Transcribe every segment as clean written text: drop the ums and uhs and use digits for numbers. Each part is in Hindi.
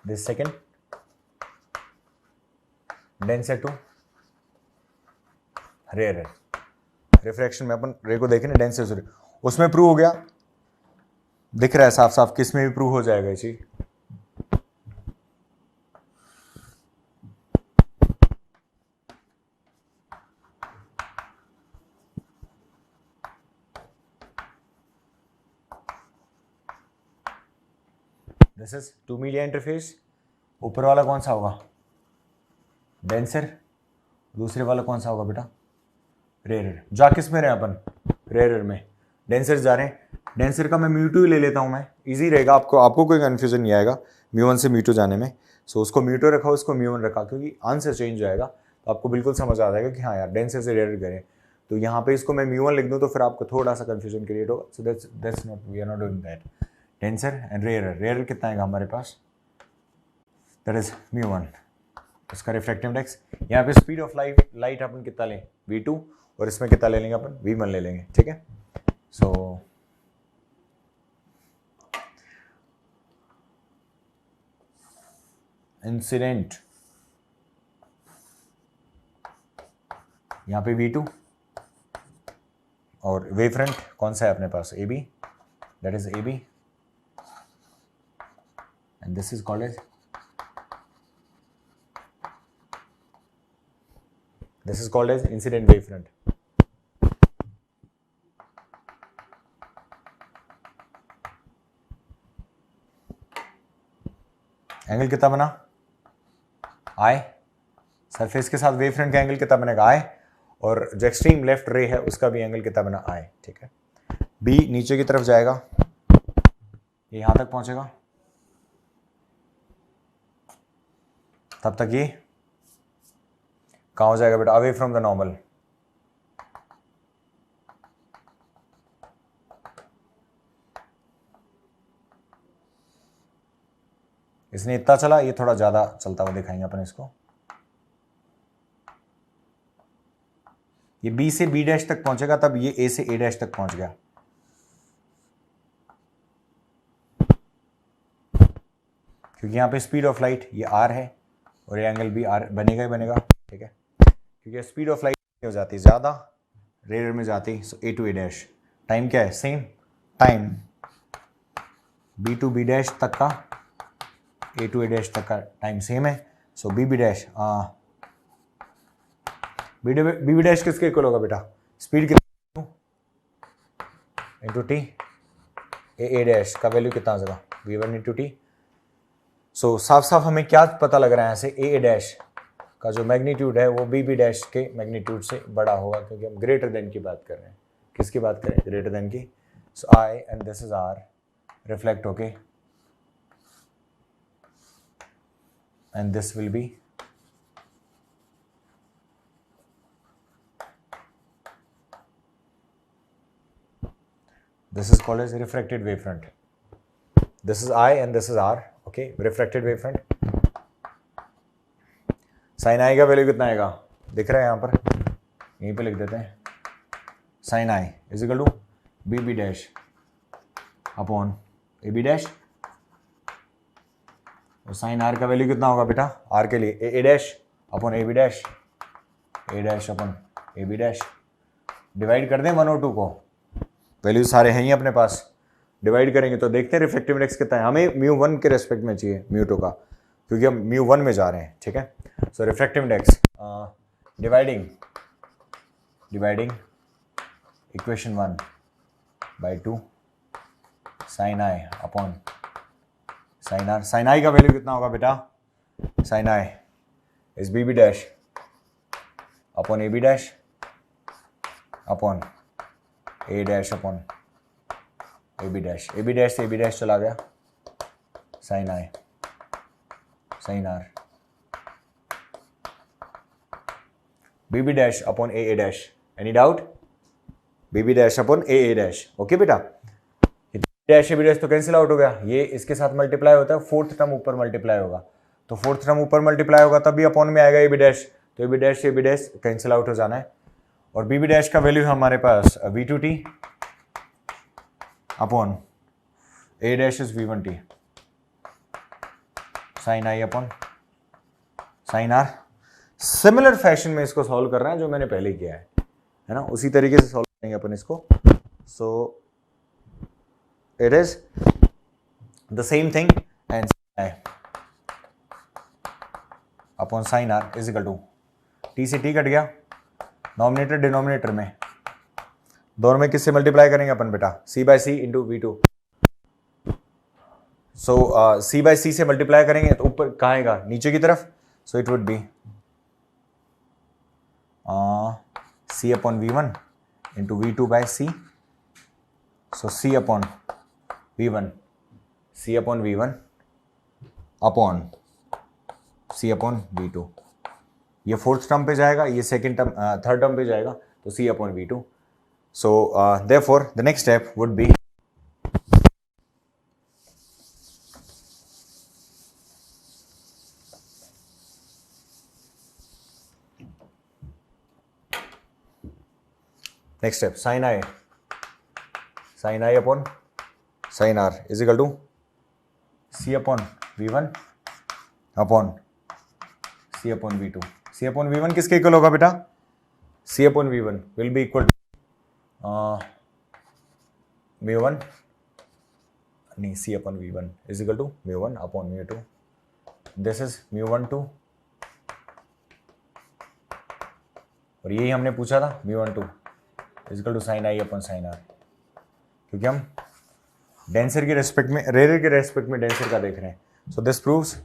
This second denser to rare. Refraction में अपन रे को देखें ना, डेंसर से उसमें प्रूव हो गया, दिख रहा है साफ साफ, किस में भी प्रूव हो जाएगा ये चीज। This is two media interface. ऊपर वाला कौन सा होगा? डेंसर। दूसरे वाला कौन सा होगा बेटा? रेयर। जा किस में रहे अपन? रेयर में। डेंसर जा रहे हैं, डेंसर का मैं म्यू2 ही ले लेता हूं, मैं इजी रहेगा, आपको कोई कंफ्यूजन नहीं आएगा म्यू1 से म्यू2 जाने में। सो उसको म्यू2 रखा, उसको म्यू1 रखा, क्योंकि आंसर चेंज हो जाएगा तो आपको बिल्कुल समझ आ जाएगा कि हाँ यार डेंसर से रेयर करें। तो यहाँ पे इसको मैं म्यू1 लिख दूँ तो फिर आपको थोड़ा सा कंफ्यूजन क्रिएट होगा। So that's not, we are not doing that. Denser and rare. Rare कितना आएगा हमारे पास? That is म्यू1। उसका रिफ्रैक्टिव इंडेक्स, यहाँ पे स्पीड ऑफ लाइट अपन कितना लें? v2, और इसमें कितना ले लेंगे अपन? v1 ले लेंगे, ठीक है। सो इंसिडेंट, यहाँ पे v2, और वेव फ्रंट कौन सा है अपने पास? ab, that is ab, and this is called as, this is called as incident wavefront. Angle कितना बना? आई। सरफेस के साथ वेवफ्रंट का एंगल कितना बनेगा? आई। और जो एक्सट्रीम लेफ्ट रे है उसका भी एंगल कितना बना? आई, ठीक है। बी नीचे की तरफ जाएगा, ये यहां तक पहुंचेगा, तब तक ये कहां हो जाएगा बेटा? Away from the normal. इसने इतना चला, ये थोड़ा ज्यादा चलता हुआ दिखाएंगे अपन इसको। ये बी से बी डैश तक पहुंचेगा, तब ये ए से ए डैश तक पहुंच गया, क्योंकि यहां पे स्पीड ऑफ लाइट ये आर है और ये एंगल भी आर बनेगा ही बनेगा, ठीक है। क्योंकि स्पीड ऑफ लाइट हो जाती है ज्यादा, रेयर में जाती, so A to A dash. Time क्या है? Same time B to B dash तक का, ए टू ए डैश तक का टाइम सेम है। So B B dash, B B dash किसके इक्वल होगा बेटा? स्पीड कितना इंटू टी, ए डैश का वैल्यू कितना आ जाएगा? v1 into T. सो साफ साफ हमें क्या पता लग रहा है यहाँ से? ए डैश का जो मैग्नीट्यूड है वो बी बी डैश के मैग्नीट्यूड से बड़ा होगा, क्योंकि हम ग्रेटर देन की बात कर रहे हैं। किसकी बात करें? ग्रेटर देन की। So I and this is R reflect होके, and this will be this is called as refracted wavefront. This is I and this is R, okay, refracted wavefront. sin I का वैल्यू कितना आएगा? दिख रहा है यहाँ पर, यहीं पे लिख देते हैं। sin I is equal to B B dash upon A B dash, और साइन आर का वैल्यू कितना होगा बेटा? आर के लिए A dash upon A B dash, A dash upon A B dash. Divide कर दें 1 और 2 को, वैल्यू सारे हैं ही अपने पास, डिवाइड करेंगे तो देखते हैं रिफ्लेक्टिव इंडेक्स कितना है। हमें म्यू1 के रेस्पेक्ट में चाहिए म्यू2 का, क्योंकि हम म्यू1 में जा रहे हैं, ठीक है। So reflective index dividing equation 1 by 2 sine I upon sine R. Sine I का वैल्यू कितना होगा बेटा? Sine I is B B dash upon A B dash upon A dash upon A B dash. A B dash से ए बी डैश चला गया, sine I sine R B B dash upon A dash. Any doubt? B B dash upon A dash, okay बेटा। डैश ए बी डैश तो कैंसिल आउट हो गया, ये इसके साथ मल्टीप्लाई होता है, फोर्थ टर्म ऊपर मल्टीप्लाई होगा, तो फोर्थ टर्म ऊपर मल्टीप्लाई होगा तब भी अपॉन में आएगा ए बी डैश, तो ए बी डैश से A B dash cancel out हो जाना है। और बी बी डैश का वैल्यू है हमारे पास v2t upon A dash is v1t। Sine I upon sine R. Similar fashion में इसको सॉल्व कर रहे हैं जो मैंने पहले किया है ना, उसी तरीके से सॉल्व करेंगे अपन इसको। So it is the same thing and upon sine R is equal to T से टी कट गया, नॉमिनेटर डिनोमिनेटर में दोनों में किससे मल्टीप्लाई करेंगे अपन बेटा, C by C into V two. So C by C से मल्टीप्लाई करेंगे तो ऊपर कहाँ आएगा, नीचे की तरफ। So it would be C upon V one into V two by C. So C upon V one, C upon V one upon C upon V two. ये फोर्थ टर्म पे जाएगा, ये सेकेंड टर्म थर्ड टर्म पे जाएगा, तो C upon V two. So therefore the next step would be next step sin i upon sin r is equal to c upon v1 upon c upon v2। c upon v1 किसके इक्वल होगा बेटा, c upon v1 will be equal to mu1 नहीं c upon v1 is equal to mu1 upon mu2। this is mu1 2 और यही हमने पूछा था mu1 2 is equal to sin i upon sin r, क्योंकि हम डेंसर के रेस्पेक्ट में रेयर के रेस्पेक्ट में डेंसर का देख रहे हैं। So this proves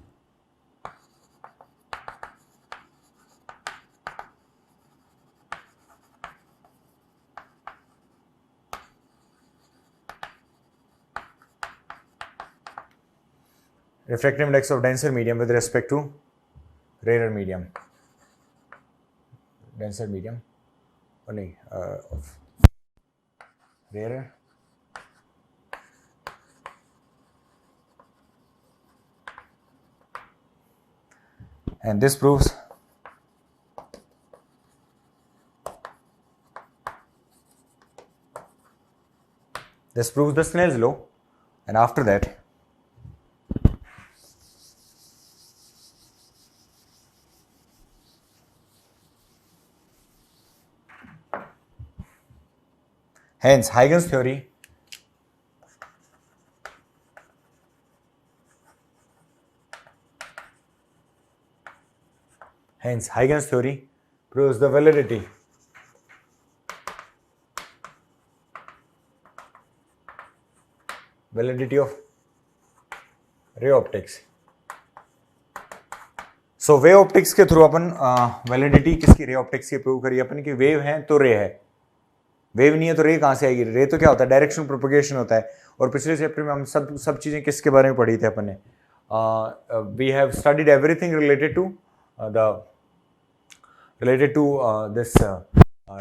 refractive index of denser medium with respect to rarer medium, denser medium or नहीं of rarer and this proves the Snell's law, and after that hence Huygens theory proves the validity of ray optics। So way optics के थ्रू अपन वैलिडिटी किसकी, रे ऑप्टिक्स की प्रूव करिए अपन कि वेव है तो रे है, वेव नहीं है तो रे कहाँ से आएगी। रे तो क्या होता है, डायरेक्शन प्रोपगेशन होता है। और पिछले चैप्टर में हम सब चीज़ें किसके बारे में पढ़ी थी अपन ने, we have studied everything related to this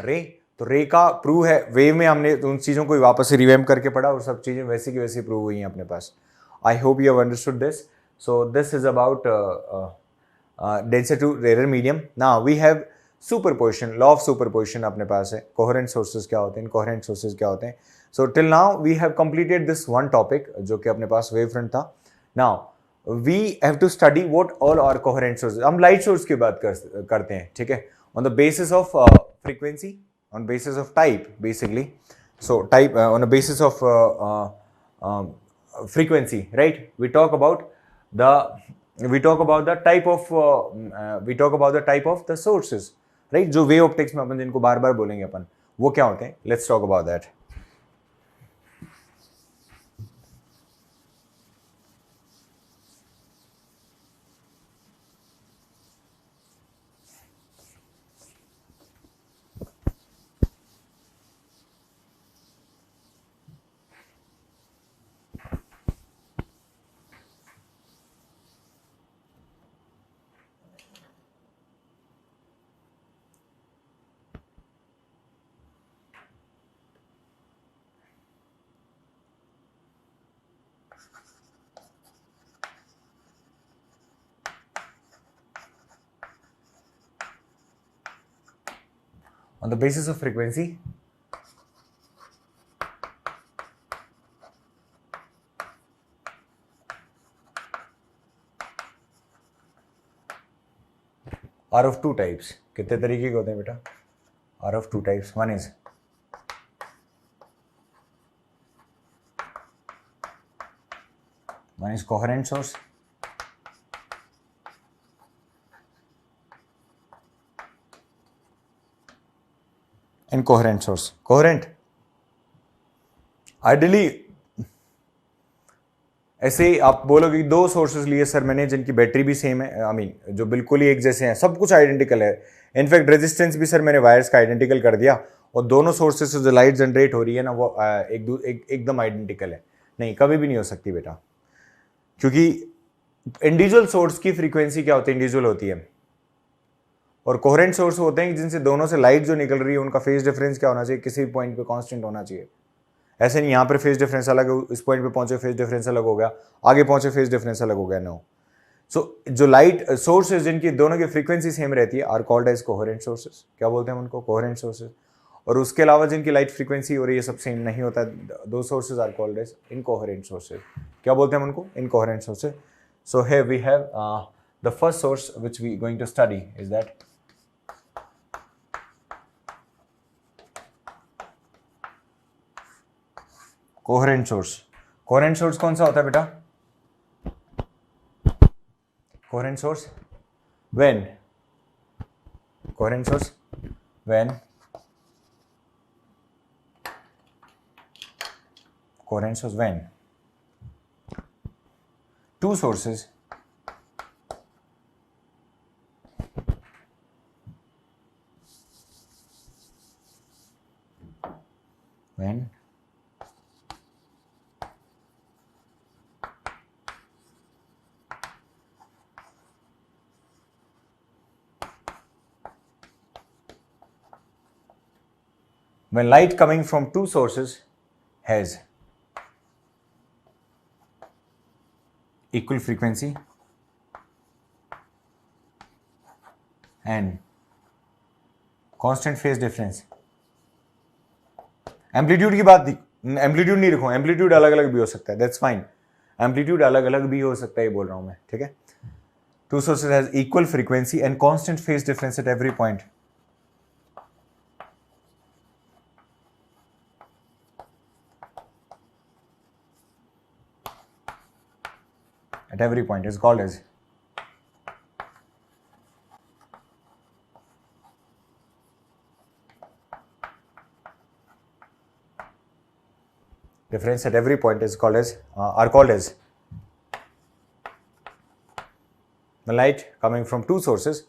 ray. तो रे का प्रूव है, वेव में हमने उन चीज़ों को वापस से रिवैम्प करके पढ़ा और सब चीज़ें वैसी की वैसी प्रूव हुई हैं अपने पास। I hope you have understood this. So this is about denser to rare medium. Now we have superposition, law of superposition अपने पास है। कोहेरेंट सोर्सेज क्या होते हैं, इनकोहेरेंट सोर्सेज क्या होते हैं। So till now we have completed this one topic जो कि अपने पास वेव फ्रंट था। Now we have to study what all are coherent sources. हम लाइट सोर्स की बात करते हैं, ठीक है, on the basis of frequency, on basis of type basically। so type on a basis of frequency, right? We talk about the type of the sources, right? जो wave optics में अपन जिनको बार बार बोलेंगे अपन, वो क्या होते हैं, let's talk about that। On the basis of frequency, are of two types, कितने तरीके के होते हैं बेटा? Are of two types. One is coherent source, incoherent source. Coherent ideally ऐसे ही आप बोलोगे कि दो सोर्सेज लिए सर मैंने जिनकी बैटरी भी सेम है, आई मीन जो बिल्कुल ही एक जैसे हैं, सब कुछ आइडेंटिकल है, इनफैक्ट रेजिस्टेंस भी सर मैंने वायर्स का आइडेंटिकल कर दिया, और दोनों सोर्सेज से जो लाइट जनरेट हो रही है ना वो एकदम आइडेंटिकल है. नहीं, कभी भी नहीं हो सकती बेटा, क्योंकि इंडिविजुअल सोर्स की फ्रीक्वेंसी क्या होती है? इंडिविजुअल होती है. और कोहेरेंट सोर्स होते हैं जिनसे दोनों से लाइट जो निकल रही है उनका फेज डिफरेंस क्या होना चाहिए? किसी पॉइंट पे कांस्टेंट होना चाहिए. ऐसे नहीं यहाँ पर फेज डिफरेंस अलग है, इस पॉइंट पे पहुंचे फेज डिफरेंस अलग हो गया, आगे पहुंचे फेज डिफरेंस अलग हो गया. नो. सो जो लाइट सोर्सेज जिनकी दोनों की फ्रीक्वेंसी सेम रहती है are called as coherent sources. क्या बोलते हैं उनको? Coherent sources. और उसके अलावा जिनकी लाइट फ्रीक्वेंसी और ये सब सेम नहीं होता, दो sources are called as incoherent sources. क्या बोलते हैं उनको? Incoherent sources. So here we have the first source which we going to study is that coherent source. Coherent source कौन सा होता है बेटा? Coherent source when coherent source when coherent source when two sources when light coming from two sources has equal frequency and constant phase difference. Amplitude की बात, एम्पलीट्यूड नहीं लिखो, एम्पलीट्यूड अलग अलग भी हो सकता है, दैट्स फाइन. एम्पलीट्यूड अलग अलग भी हो सकता है, ये बोल रहा हूं मैं, ठीक है. Two sources has equal frequency and constant phase difference at every point. At every point is called as difference at every point is called as are called as the light coming from two sources.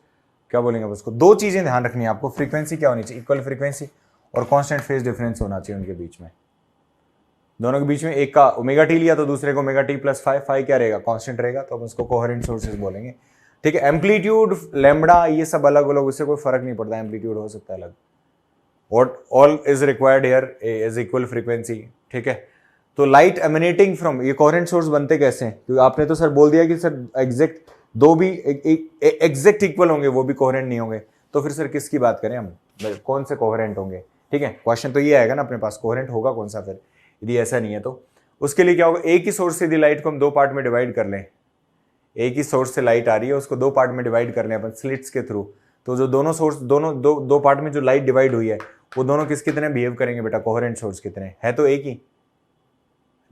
क्या बोलेंगे अब उसको? दो चीजें ध्यान रखनी है आपको, फ्रीक्वेंसी क्या होनी चाहिए? इक्वल फ्रीक्वेंसी और कांस्टेंट फेज डिफरेंस होना चाहिए उनके बीच में. दोनों के बीच में एक का ओमेगा टी लिया तो दूसरे को ओमेगा टी प्लस फाइव क्या रहेगा? कांस्टेंट रहेगा, तो हम उसको कोहेरेंट सोर्सेज बोलेंगे, ठीक है. एम्पलीट्यूड लैम्बडा ये सब अलग अलग, उससे कोई फर्क नहीं पड़ता, एम्पलीट्यूड हो सकता है अलग. What all is required here is equal frequency, ठीक है. तो लाइट एमिनेटिंग फ्रॉम, ये कोहेरेंट सोर्स बनते कैसे हैं? क्योंकि आपने तो सर बोल दिया कि सर एग्जैक्ट दो भी एग्जैक्ट इक्वल होंगे, वो भी कोहेरेंट नहीं होंगे, तो फिर सर किसकी बात करें हम? कौन से कोहेरेंट होंगे? ठीक है, क्वेश्चन तो ये आएगा ना अपने पास, कोहेरेंट होगा कौन सा फिर, यदि ऐसा नहीं है तो. उसके लिए क्या होगा? एक ही सोर्स से यदि लाइट को हम दो पार्ट में डिवाइड कर लें, एक ही सोर्स से लाइट आ रही है, उसको दो पार्ट में डिवाइड कर लें अपन स्लिट्स के थ्रू, तो जो दोनों सोर्स दो पार्ट में जो लाइट डिवाइड हुई है वो दोनों किस कितने बिहेव करेंगे बेटा? कोहेरेंट सोर्स कितने है? तो एक ही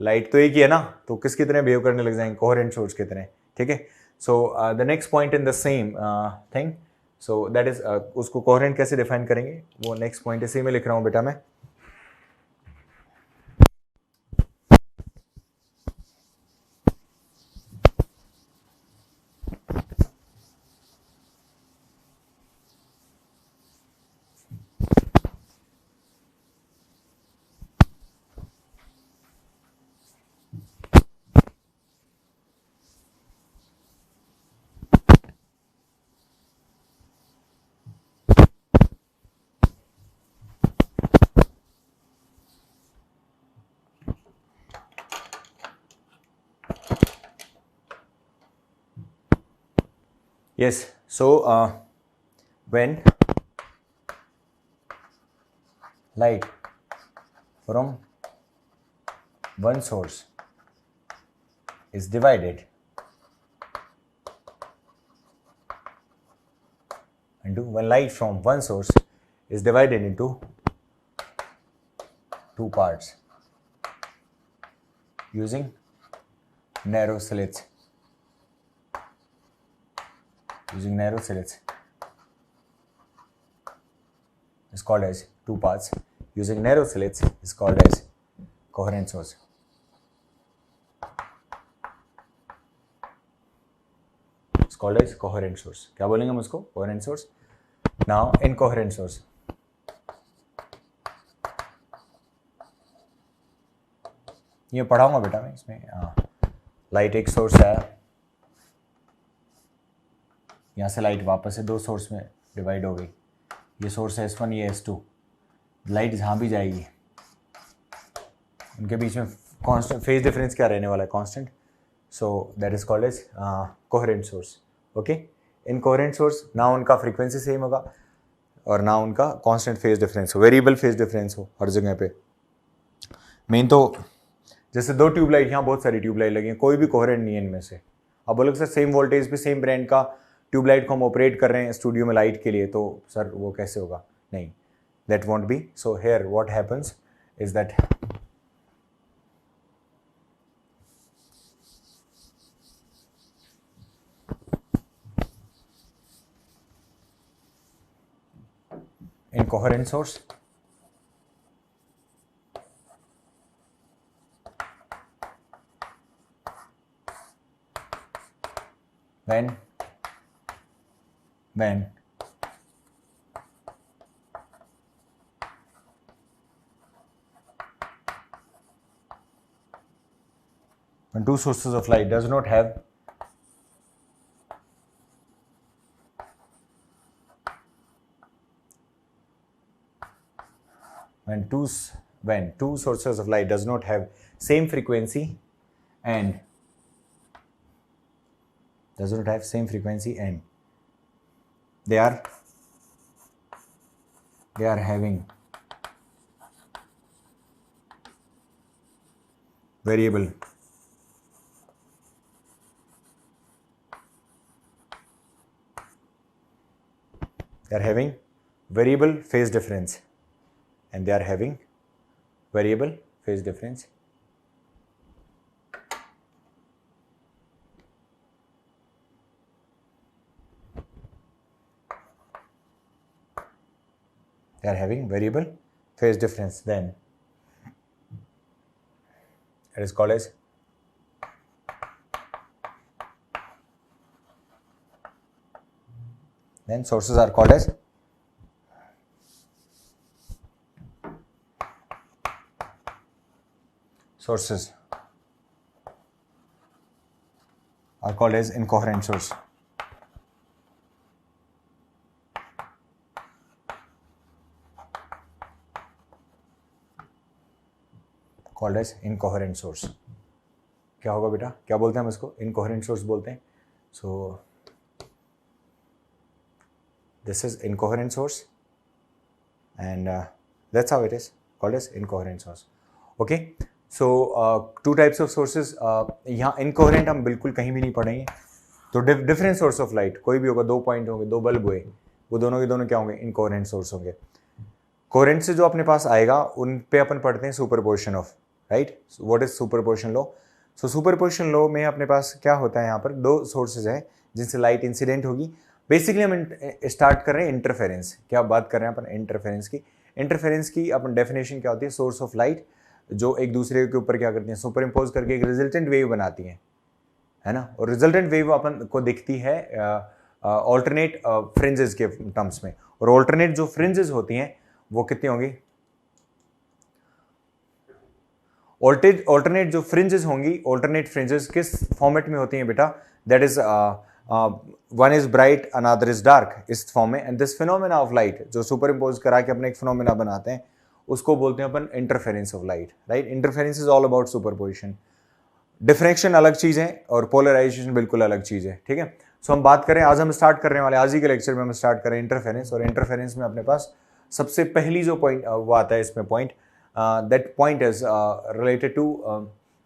लाइट तो एक ही है ना, तो किस कितने बिहेव करने लग जाएंगे? कोहेरेंट सोर्स कितने, ठीक है. So the next point in the same thing, so that is उसको कोहेरेंट कैसे डिफाइन करेंगे, वो नेक्स्ट पॉइंट इसी में लिख रहा हूं बेटा मैं. Yes, so when light from one source is divided into when light from one source is divided into two parts using narrow slits. Using narrow slits is called as two parts. Using narrow slits is called as coherent source. It's called as coherent source. क्या बोलेंगे हम उसको? Coherent source. Now incoherent source. ये पढ़ाऊंगा बेटा मैं इसमें. लाइट एक सोर्स है, यहाँ से लाइट वापस से दो सोर्स में डिवाइड हो गई. ये सोर्स है S1, ये S2. लाइट जहाँ भी जाएगी उनके बीच में कांस्टेंट फेज डिफरेंस क्या रहने वाला है? Constant. So that is called as coherent source. Okay. Incoherent source ना उनका फ्रीक्वेंसी सेम होगा और ना उनका कांस्टेंट फेज डिफरेंस हो, वेरिएबल फेज डिफरेंस हो हर जगह पे. मेन तो जैसे दो ट्यूबलाइट, यहाँ बहुत सारी ट्यूबलाइट लगी हैं, कोई भी कोहेरेंट नहीं है इनमें से. अब बोलोगे सर सेम वोल्टेज पे सेम ब्रांड का ट्यूबलाइट को हम ऑपरेट कर रहे हैं स्टूडियो में लाइट के लिए, तो सर वो कैसे होगा? नहीं, that won't be. So here what happens is that incoherent source when two sources of light does not have when two sources of light does not have same frequency and they are having variable phase difference, and they are having variable phase difference. They are having variable phase difference. Then it is called as sources are called as incoherent source. Called as incoherent source. क्या होगा बेटा? क्या बोलते हैं हम इसको? Incoherent source बोलते हैं. So this is incoherent source, and that's how it is called as incoherent source. Okay. So two types of sources. यहाँ incoherent हम बिल्कुल कहीं भी नहीं पढ़ेंगे. तो different source of light कोई भी होगा, दो पॉइंट होंगे, दो बल्ब हुए, वो दोनों के दोनों क्या होंगे? incoherent source होंगे. कोहेरेंट से जो अपने पास आएगा उन पे अपन पढ़ते हैं superposition of, right. What is superposition law? So superposition law में अपने पास क्या होता है? यहाँ पर दो सोर्सेज हैं जिनसे लाइट इंसिडेंट होगी. बेसिकली हम स्टार्ट कर रहे हैं इंटरफेरेंस. क्या बात कर रहे हैं अपन? इंटरफेरेंस की. इंटरफेरेंस की अपन डेफिनेशन क्या होती है? सोर्स ऑफ लाइट जो एक दूसरे के ऊपर क्या करती हैं? सुपर इम्पोज करके एक रिजल्टेंट वेव बनाती हैं, है ना. और रिजल्टेंट वेव अपन को दिखती है ऑल्टरनेट फ्रिंजेस के टर्म्स में. और ऑल्टरनेट जो फ्रिंजेस होती हैं वो कितनी होंगी? ऑल्टरनेट जो फ्रिंजेस होंगी, ऑल्टरनेट फ्रिंजेस किस फॉर्मेट में होती हैं बेटा? That is one is bright another is dark, इस फॉर्म में. And this phenomena of light जो सुपर इम्पोज करा के अपने एक फिनोमेना बनाते हैं उसको बोलते हैं अपन interference of light, right. Interference is all about superposition. Diffraction अलग चीज है और पोलराइजेशन बिल्कुल अलग चीज है, ठीक है. सो हम बात करें, आज हम स्टार्ट करने वाले, आज ही के लेक्चर में हम स्टार्ट करें इंटरफेरेंस. और इंटरफेरेंस में अपने पास सबसे पहली जो पॉइंट वो आता है इसमें point, that point is related to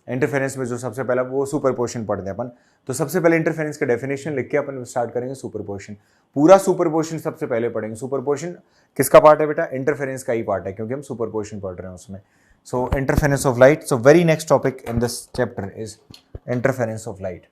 interference में जो सबसे पहला वो सुपरपोजिशन पढ़ते हैं अपन. तो सबसे पहले इंटरफेरेंस का डेफिनेशन लिख के अपन स्टार्ट करेंगे सुपरपोजिशन। पूरा सुपरपोजिशन सबसे पहले पढ़ेंगे। सुपरपोजिशन किसका पार्ट है बेटा? इंटरफेरेंस का ही पार्ट है, क्योंकि हम सुपरपोजिशन पढ़ रहे हैं उसमें। So interference of light. So very next topic in this chapter is interference of light.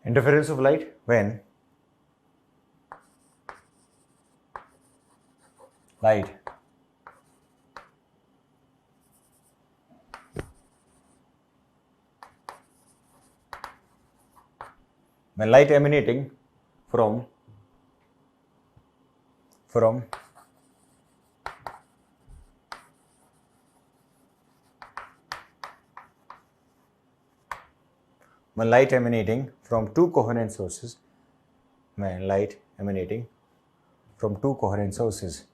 Interference of light when light emanating from when light emanating from two coherent sources, when light emanating from two coherent sources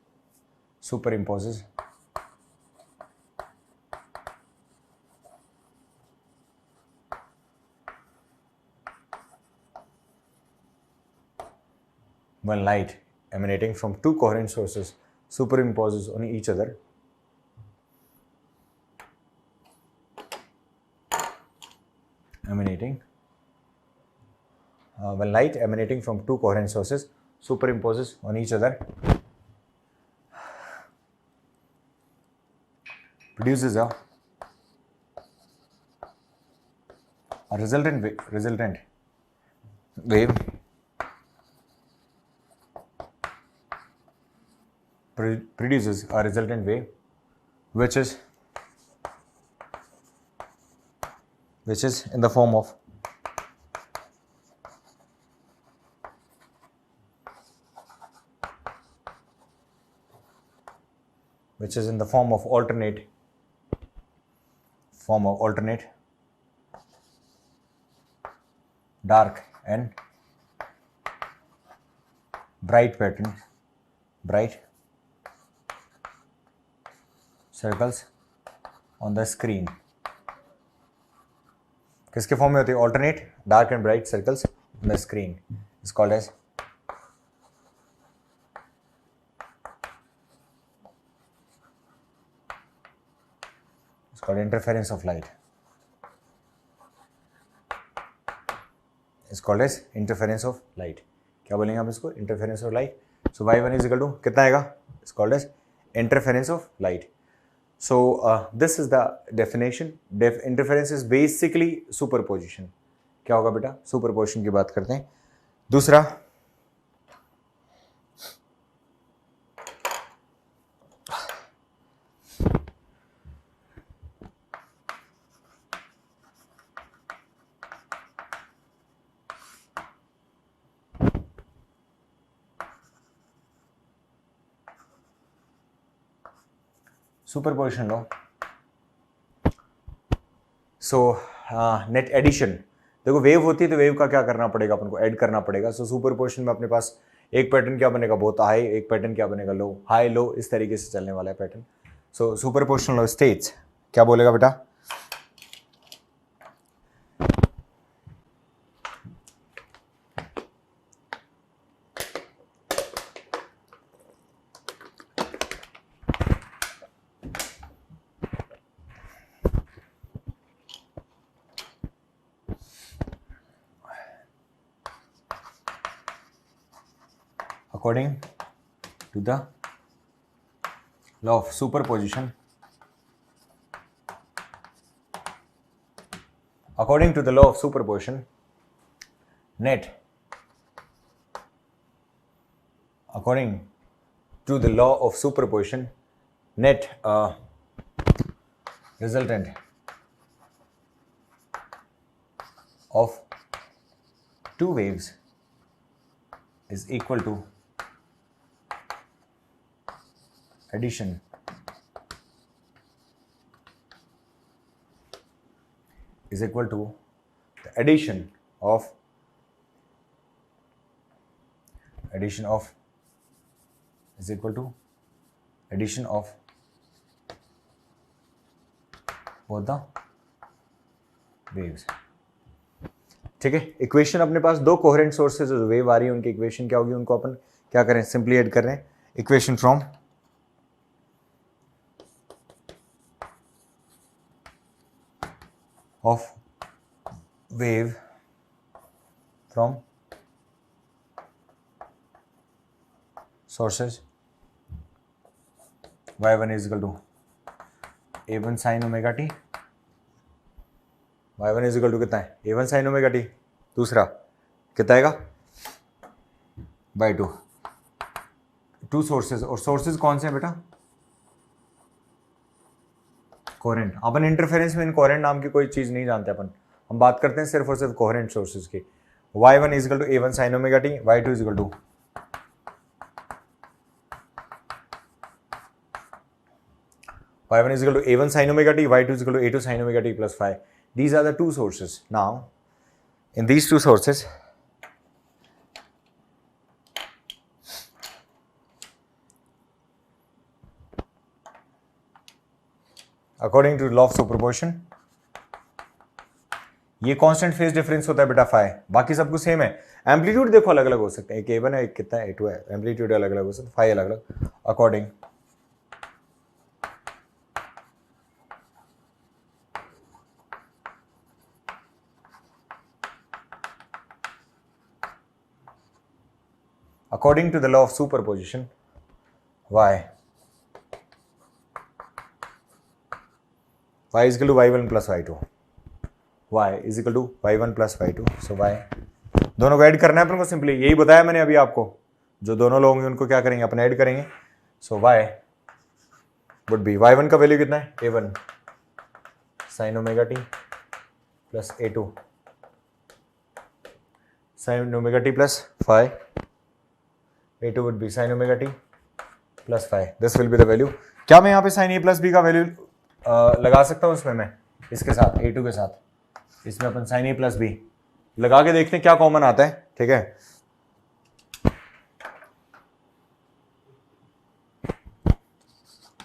superimposes when light emanating from two coherent sources superimposes on each other, when light emanating from two coherent sources superimposes on each other, produces a resultant wave produces a resultant wave which is in the form of alternate dark and bright circles on the screen. किसके फॉर्म में होती है? Alternate dark and bright circles on the screen is called as interference of light, is called as interference of light. क्या बोलेंगे हम इसको? Interference of light. So y1 is equal to कितना आएगा? Is called as interference of light. So this is the definition. Interference is basically superposition. क्या होगा बेटा? सुपरपोजिशन की बात करते हैं। दूसरा सुपरपोजिशन लो। So net addition. देखो वेव होती है तो वेव का क्या करना पड़ेगा? अपन को ऐड करना पड़ेगा। सो सुपरपोजिशन में अपने पास एक पैटर्न क्या बनेगा? बहुत हाई। एक पैटर्न क्या बनेगा? लो। हाई लो, इस तरीके से चलने वाला है पैटर्न। सो सुपरपोजिशन लो स्टेट्स क्या बोलेगा बेटा? According to the law of superposition, according to the law of superposition, net, according to the law of superposition, net resultant of two waves is equal to addition is equal to the addition of is equal to addition of both the waves. ठीक है, इक्वेशन अपने पास दो कोहेरेंट सोर्सेज जो वेव आ रही है उनकी इक्वेशन क्या होगी, उनको अपन क्या करें, सिंपली ऐड कर रहे हैं. Equation from of wave from sources y1 is equal to a1 sin omega t, y1 is equal to कितना है, a1 sin omega t, दूसरा कितना आएगा by 2. टू सोर्सेज, और सोर्सेज कौन से हैं बेटा, कोहेरेंट. अपन इंटरफेरेंस में इन कोहेरेंट नाम की कोई चीज नहीं जानते अपन, हम बात करते हैं सिर्फ और सिर्फ कोहेरेंट सोर्सेज की. y1 is equal to a1 sin omega t, y2 is equal to y1 is equal to a1 sin omega t, y2 is equal to a2 sin omega t plus phi. These are the two sources. Now, in these two sources, according to the law of superposition, ये कांस्टेंट फेज डिफरेंस होता है बेटा फाई, बाकी सब कुछ सेम है. एम्पलीट्यूड देखो अलग अलग हो सकते हैं, एक a1 है, एक कितना है a2 है, एम्पलीट्यूड अलग अलग हो सकते हैं, फाई अलग अलग. According according to the law of superposition, y is equal to y1 plus y2, y is equal to y1 plus y2. so y दोनों को ऐड करना है अपन को, सिंपली यही बताया मैंने अभी आपको. जो दोनों लोग होंगे उनको क्या करेंगे, अपन ऐड करेंगे. सो y वुड बी, y1 का वैल्यू कितना है, a1 sin omega t plus a2 sin omega t plus phi, a2 would be sin omega t plus phi. This will be the value. क्या मैं यहाँ पे sin a plus b का वैल्यू लगा सकता हूँ इसमें, मैं इसके साथ a2 के साथ, इसमें अपन sin a plus b लगा के देखते हैं क्या कॉमन आता है. ठीक है,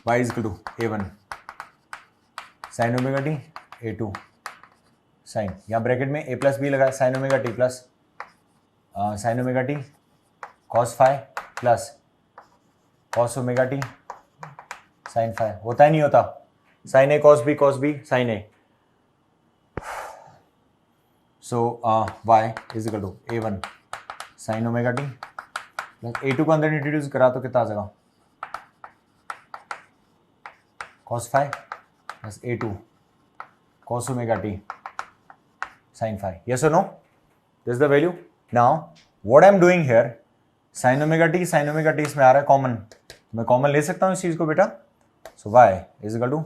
y is equal to a1 sin omega t, a2 sin, यहाँ ब्रैकेट में a plus b लगा, sin omega t plus sin omega t cos phi plus cos omega t sin phi. होता है नहीं होता, sin a cos b sin a. so y is equal to a1 sin omega t plus a2 को अंदर इंट्रोड्यूस करा तो कितना आ जाएगा, cos phi plus a2 cos omega t sin phi. yes or no, this is the value. now what I am doing here, sin omega t इसमें आ रहा है कॉमन, मैं कॉमन ले सकता हूँ इस चीज को बेटा. So y is equal to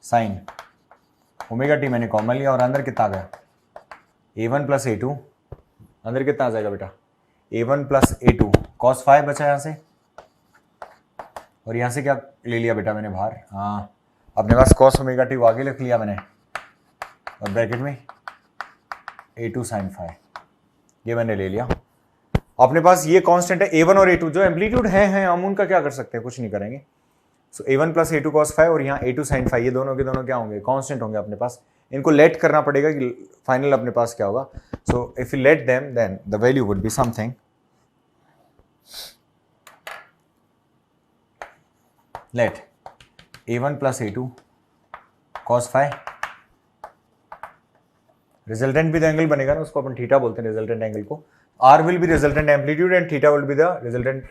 sin omega t मैंने कॉमन लिया, और अंदर कितना आ गया, a1 प्लस a2, अंदर कितना आ जाएगा बेटा, a1 plus a2 cos phi बचा यहाँ से, और यहाँ से क्या ले लिया बेटा मैंने बाहर, हाँ अपने पास cos ओमेगा टी आगे लिख लिया मैंने, और ब्रैकेट में a2 sin phi, ये मैंने ले लिया. अपने पास ये कांस्टेंट है a1 और a2, जो एम्पलीट्यूड है हम उनका क्या कर सकते हैं, कुछ नहीं करेंगे. सो a1 plus a2 cos phi और यहाँ a2 sin phi, ये दोनों के दोनों क्या होंगे, कांस्टेंट होंगे अपने पास. इनको लेट करना पड़ेगा कि फाइनल अपने पास क्या होगा. So if you let them then the value would be something, let a1 plus a2 cos phi, resultant भी द एंगल बनेगा ना, उसको अपन थीटा बोलते हैं रिजल्टेंट एंगल को. R will be resultant amplitude and theta will be the resultant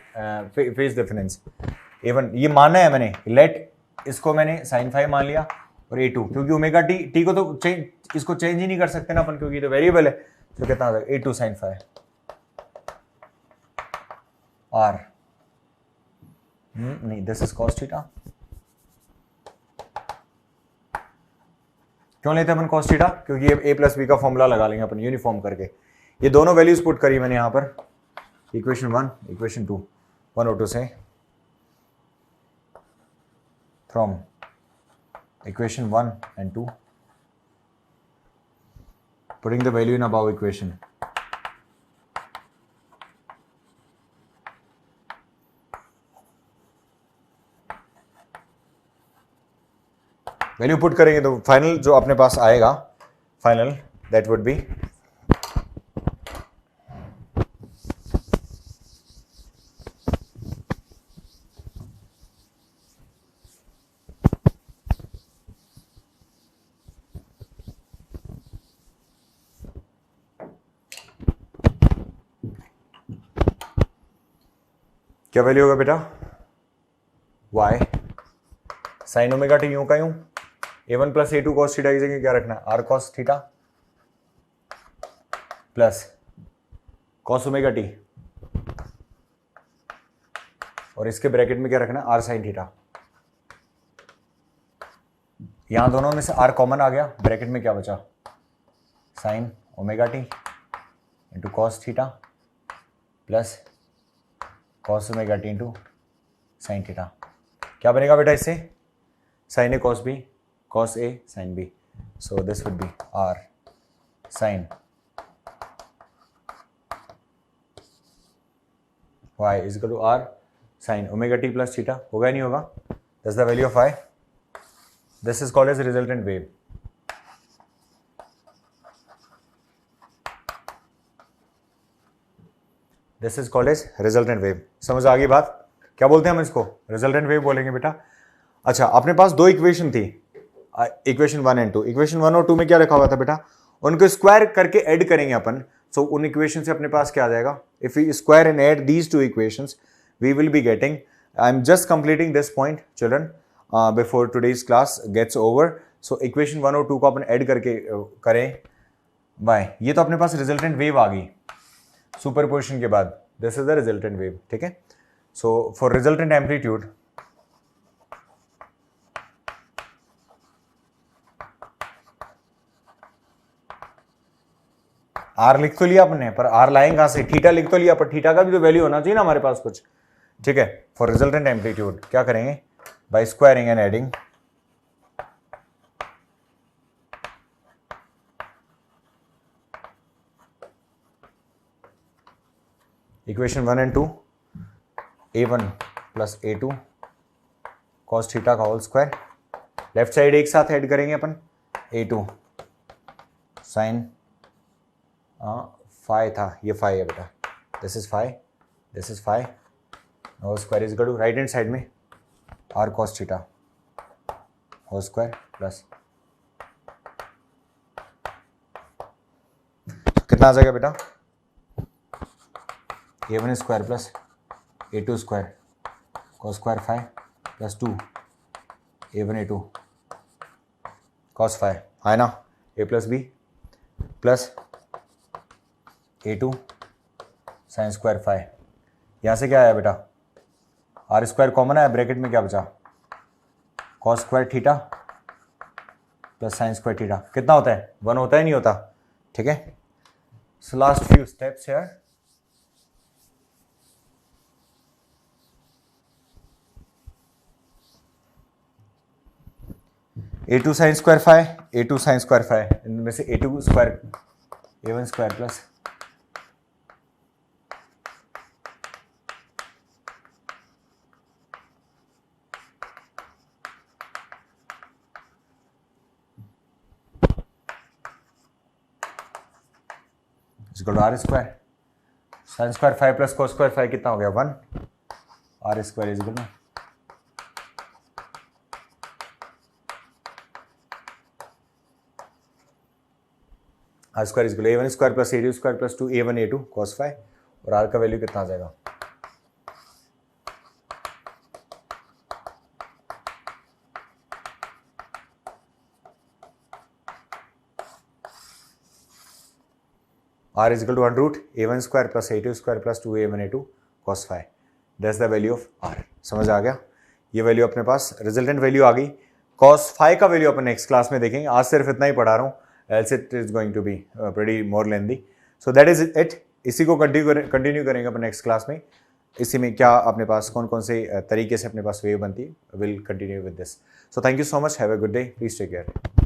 phase difference. A1 ये माना है मैंने, let इसको मैंने sin phi मान लिया, और A2, क्योंकि ओमेगा टी को तो चेंज, इसको चेंज ही नहीं कर सकते ना अपन, क्योंकि ये तो वेरिएबल है। तो कितना आ जाएगा A2 sin phi R, नहीं दिस इज cos थीटा। क्यों लेते हैं अपन cos थीटा? क्योंकि ये a प्लस बी का फॉर्मूला लगा लेंगे अपन यूनिफॉर्म करके। ये दोनों वैल्यूज पुट करी मैंने यहां पर, इक्वेशन 1 इक्वेशन 2 102 से, from equation 1 and 2 putting the value in above equation. Value put करेंगे तो फाइनल जो अपने पास आएगा, फाइनल दैट वुड बी क्या वैल्यू होगा बेटा? y साइन ओमेगा टी यूं का यूं, a1 plus a2 cos theta की जगह क्या रखना है? r cos theta plus cos omega T, और इसके ब्रैकेट में क्या रखना है? r sin theta. यहां दोनों में से r कॉमन आ गया, ब्रैकेट में क्या बचा? Sine omega t into cos theta plus cos omega t into sine theta. क्या बनेगा बेटा इससे? Sine A cos B, cos A sine B, so this would be r sine y is equal to r sine omega t plus theta. होगा या नहीं होगा? That's the value of y. This is called as resultant wave. This is called as resultant wave. समझ आ गई बात? क्या बोलते हैं हम इसको? रिजल्टेंट वेव बोलेंगे बेटा। अच्छा, अपने पास दो इक्वेशन थी, इक्वेशन 1 and 2। इक्वेशन 1 और 2 में क्या रखा हुआ था बेटा? उनको स्क्वायर करके ऐड करेंगे अपन। सो उन इक्वेशन से अपने पास क्या आ जाएगा? If we square and add these two equations we will be getting, I am just completing this point children before today's class gets over. So equation 1 और 2 को अपन ऐड करके करें बाय, ये तो अपने पास रिजल्टेंट वेव आ गई सुपरपोजिशन के बाद। This is the resultant wave, ठीक है। So for resultant amplitude R लिख तो लिया अपने, पर आर लाएंगे कहां से? थीटा लिख तो लिया, पर थीटा का भी तो वैल्यू होना चाहिए ना हमारे पास कुछ, ठीक है। फॉर रिजल्टेंट एम्पलीट्यूड क्या करेंगे? By squaring and adding equation 1 and 2, a1 plus a2 cos theta का होल स्क्वायर, लेफ्ट साइड एक साथ ऐड करेंगे अपन, a2 साइन फाइ था, ये फाइ है बेटा, this is phi, this is phi, whole square is equal to right hand side में r cos theta whole square plus कितना आ जाएगा बेटा? a1 square plus a2 square cos square phi plus 2 a1 a2 cos phi, है ना? a plus B plus a2 sine square phi. यहाँ से क्या आया बेटा? आर स्क्वायर कॉमन आया, ब्रैकेट में क्या बचा? cos square theta plus sine square theta. कितना होता है? 1 होता है, नहीं होता? ठीक है। So last few steps here. a2 sine square phi, a2 sine square phi, इनमें से a2 square a1 square plus R square sine square phi plus cos square phi कितना हो गया? 1 R square is equal to R square is equal to a1 square plus a2 square plus 2 a1 a2 cos phi, और आर का वैल्यू कितना आ जाएगा? r is equal to 1 root a1 square plus a2 square plus 2a1 a2 cos phi. That's the value of r. समझ आ गया? ये वैल्यू अपने पास रिजल्टेंट वैल्यू आ गई. cos phi का वैल्यू अपन नेक्स्ट क्लास में देखेंगे. आज सिर्फ इतना ही पढ़ा रहा हूँ, else it is going to be pretty more lengthy. So that is it. इसी को कंटिन्यू करेंगे अपन नेक्स्ट क्लास में. इसी में क्या अपने पास कौन कौन से तरीके से अपने पास वेव बनती है, will continue with this. So thank you so much, have a good day, please take care.